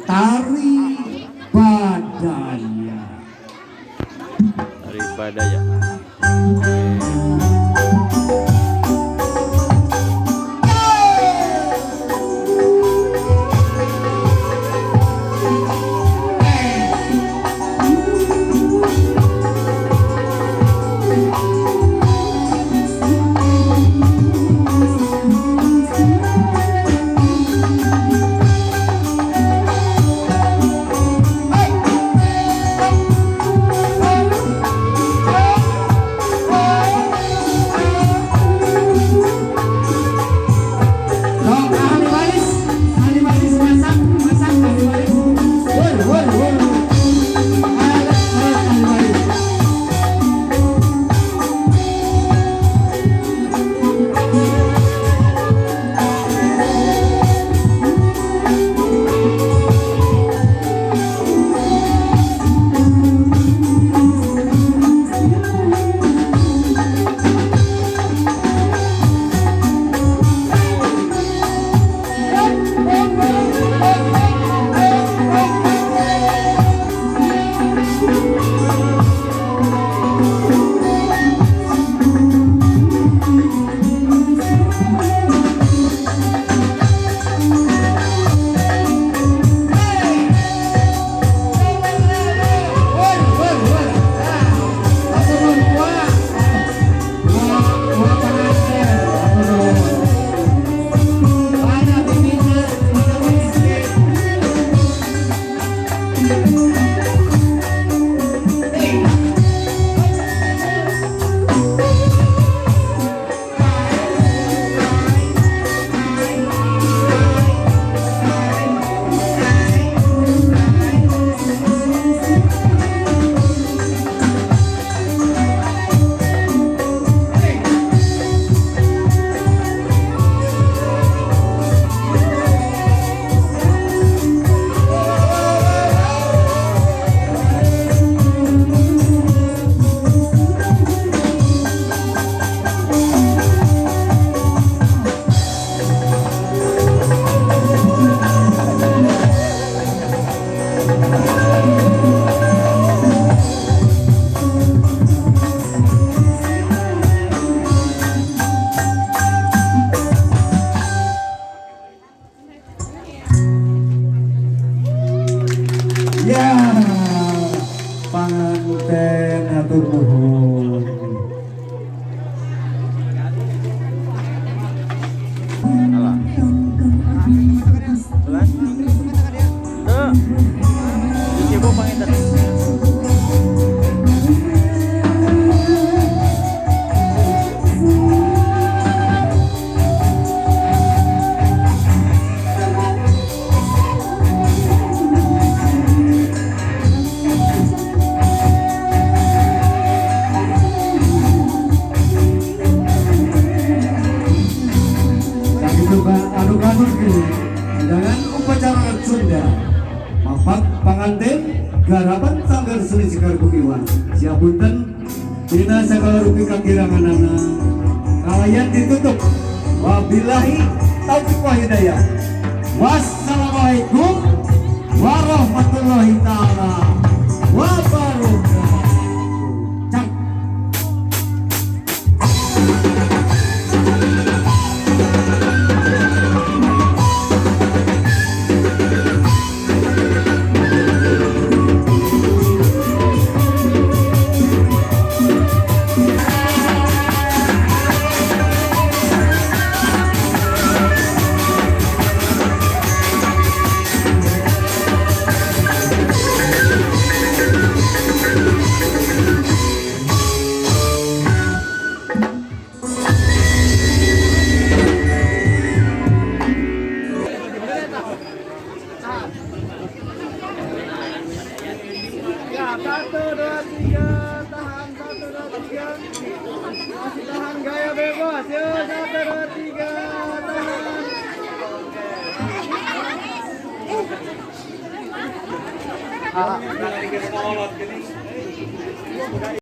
Tari Badaya. Tari Badaya. Ya, panganten atur nuhun. Alah. Tuh. Ibu panginten. Dengan upacara Sunda mapak panganten garapan sanggar seni sekar kukiwan siapunten dina sagala rupi kakiranganana kalayan ditutup wabillahi taufiq wa hidayah wassalamualaikum warahmatullahi taala wabarakatuh. Cak. Satu, dua, tiga, tahan, satu, dua, tiga, masih tahan gaya bebas, yuk, satu, dua, tiga, tahan.